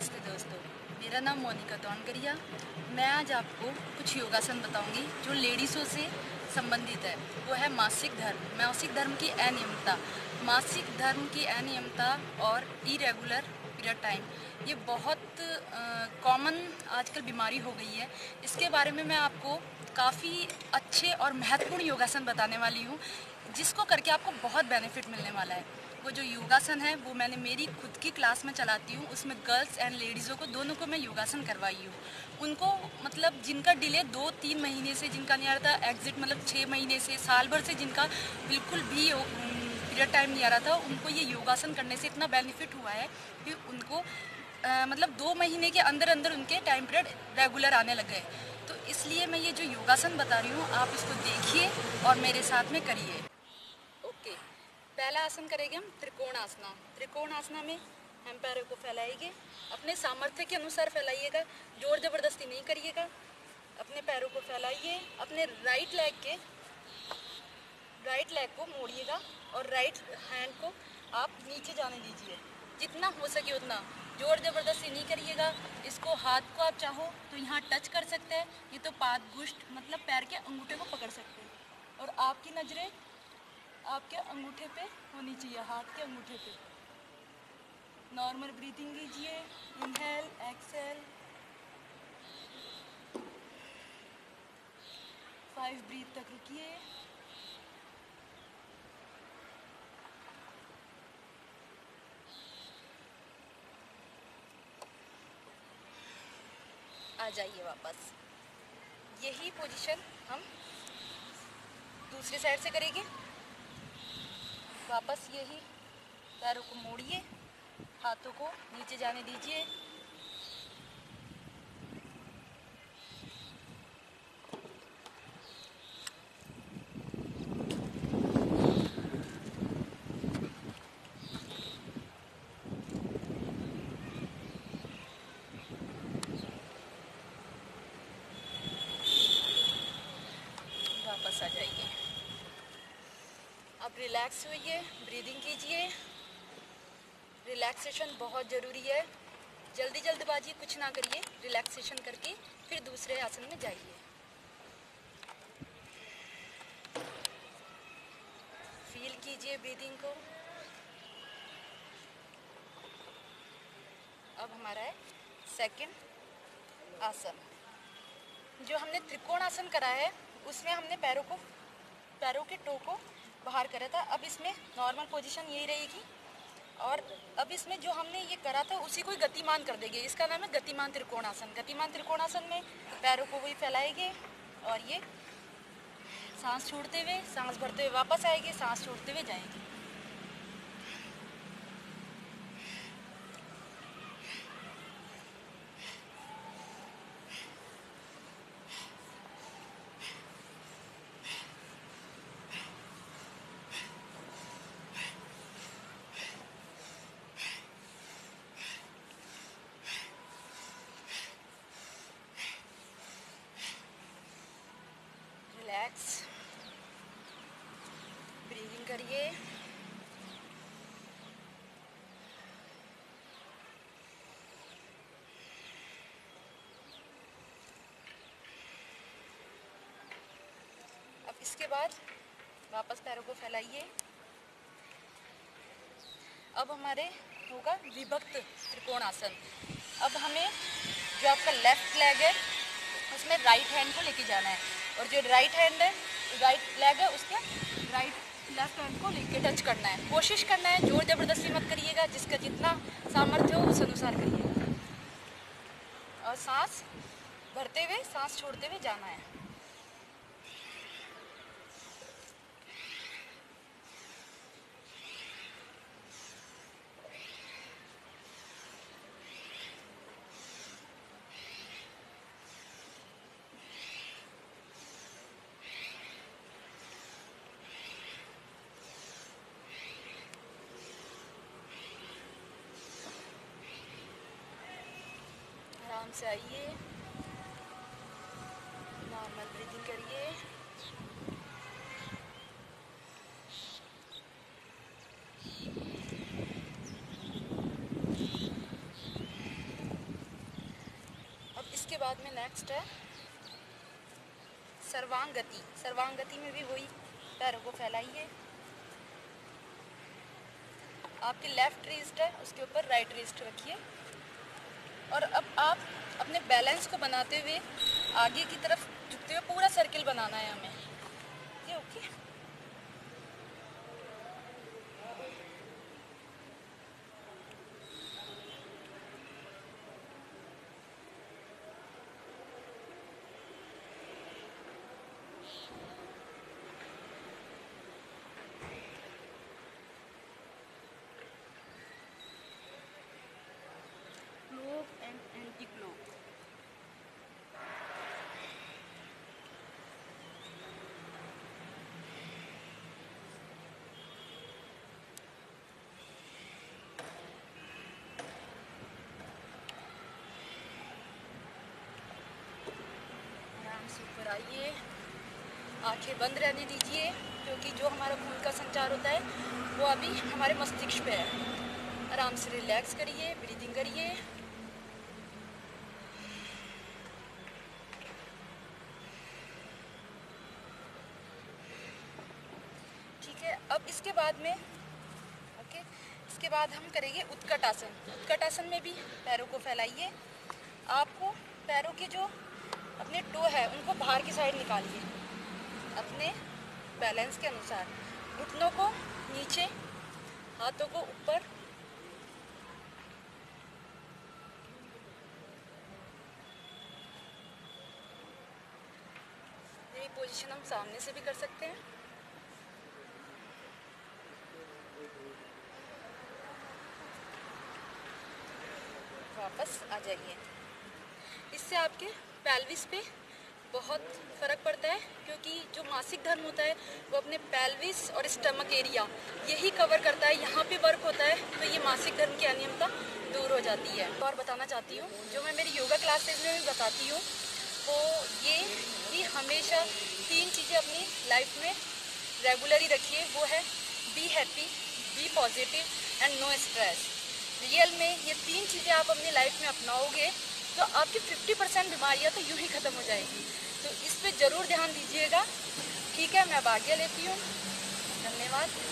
नमस्ते दोस्तों, मेरा नाम मोनिका तोनकरिया। मैं आज आपको कुछ योगासन बताऊंगी जो लेडीज़ों से संबंधित है। वो है मासिक धर्म, मासिक धर्म की अनियमितता। मासिक धर्म की अनियमितता और इरेगुलर पीरियड टाइम, ये बहुत कॉमन आजकल बीमारी हो गई है। इसके बारे में मैं आपको काफ़ी अच्छे और महत्वपूर्ण योगासन बताने वाली हूँ, जिसको करके आपको बहुत बेनिफिट मिलने वाला है। वो जो योगासन है वो मैंने मेरी खुद की क्लास में चलाती हूँ, उसमें गर्ल्स एंड लेडीज़ों को दोनों को मैं योगासन करवाई हूँ। उनको मतलब जिनका डिले 2-3 महीने से, जिनका नहीं आ रहा था एग्जिट, मतलब 6 महीने से, साल भर से जिनका बिल्कुल भी पीरियड टाइम नहीं आ रहा था, उनको ये योगासन करने से इतना बेनिफिट हुआ है कि उनको मतलब 2 महीने के अंदर अंदर उनके टाइम पीरियड रेगुलर आने लग गए। तो इसलिए मैं ये जो योगासन बता रही हूँ, आप इसको देखिए और मेरे साथ में करिए। ओके, पहला आसन करेंगे हम त्रिकोण आसना। त्रिकोण आसना में हम पैरों को फैलाएंगे, अपने सामर्थ्य के अनुसार फैलाइएगा, जोर जबरदस्ती नहीं करिएगा। अपने पैरों को फैलाइए, अपने राइट लेग को मोड़िएगा और राइट हैंड को आप नीचे जाने दीजिए, जितना हो सके उतना। जोर जबरदस्ती नहीं करिएगा। इसको हाथ को आप चाहो तो यहाँ टच कर सकते हैं, ये तो पादगुष्ठ मतलब पैर के अंगूठे को पकड़ सकते हैं, और आपकी नज़रें आपके अंगूठे पे होनी चाहिए, हाथ के अंगूठे पे। नॉर्मल ब्रीथिंग लीजिए, इनहेल एक्सेल, 5 ब्रीथ तक रुकिए। आ जाइए वापस। यही पोजीशन हम दूसरी साइड से करेंगे। वापस यही पैरों को मोड़िए, हाथों को नीचे जाने दीजिए। वापस आ जाइए। अब रिलैक्स होइए, ब्रीदिंग कीजिए। रिलैक्सेशन बहुत ज़रूरी है। जल्दबाजी कुछ ना करिए, रिलैक्सेशन करके फिर दूसरे आसन में जाइए। फील कीजिए ब्रीदिंग को। अब हमारा है सेकंड आसन। जो हमने त्रिकोण आसन करा है उसमें हमने पैरों के टो को बाहर करा था। अब इसमें नॉर्मल पोजीशन यही रहेगी, और अब इसमें जो हमने ये करा था उसी को ही गतिमान कर देंगे। इसका नाम है गतिमान त्रिकोणासन। गतिमान त्रिकोणासन में पैरों को वही फैलाएंगे और ये सांस छोड़ते हुए, सांस भरते हुए वापस आएंगे, सांस छोड़ते हुए जाएंगे। रिलैक्स, ब्रीदिंग करिए। अब इसके बाद वापस पैरों को फैलाइए। अब हमारे होगा विभक्त त्रिकोणासन। अब हमें जो आपका लेफ्ट लेग है उसमें राइट हैंड को लेके जाना है, और जो राइट लेग है उसके लेफ्ट हैंड को लेके टच करना है। कोशिश करना है, जोर जबरदस्ती मत करिएगा, जिसका जितना सामर्थ्य हो उस अनुसार करिएगा। और सांस भरते हुए, सांस छोड़ते हुए जाना है। आराम से आइए, नॉर्मल ब्रीदिंग करिए। बाद में नेक्स्ट है सर्वांगति। सर्वांगति में भी वही, पैरों को फैलाइए, आपकी लेफ्ट रिस्ट है उसके ऊपर राइट रिस्ट रखिए, और अब आप अपने बैलेंस को बनाते हुए आगे की तरफ झुकते हुए पूरा सर्किल बनाना है हमें। ये ओके। Globe and anti-globe. आराम से ऊपर आइए, आंखें बंद रहने दीजिए, क्योंकि जो हमारा खून का संचार होता है वो अभी हमारे मस्तिष्क पे है। आराम से रिलैक्स करिए, ब्रीदिंग करिए। ठीक है, अब इसके बाद में इसके बाद हम करेंगे उत्कट आसन। उत्कट आसन में भी पैरों को फैलाइए, आपको पैरों के जो अपने टो है उनको बाहर की साइड निकालिए अपने बैलेंस के अनुसार। घुटनों को नीचे, हाथों को ऊपर, यही पोजीशन हम सामने से भी कर सकते हैं। वापस आ जाइए। इससे आपके पेल्विस पे बहुत फ़र्क पड़ता है, क्योंकि जो मासिक धर्म होता है वो अपने पेल्विस और स्टमक एरिया यही कवर करता है, यहाँ पे वर्क होता है, तो ये मासिक धर्म की अनियमितता दूर हो जाती है। और बताना चाहती हूँ, जो मैं मेरी योगा क्लासेज में भी बताती हूँ, वो ये कि हमेशा 3 चीज़ें अपनी लाइफ में रेगुलरली रखिए। वो है be happy, be positive and no stress. Real में ये 3 चीज़ें आप अपनी लाइफ में अपनाओगे तो आपकी 50% बीमारियाँ तो यूँ ही ख़त्म हो जाएगी। तो इस पे ज़रूर ध्यान दीजिएगा। ठीक है, मैं अब आज्ञा लेती हूँ। धन्यवाद।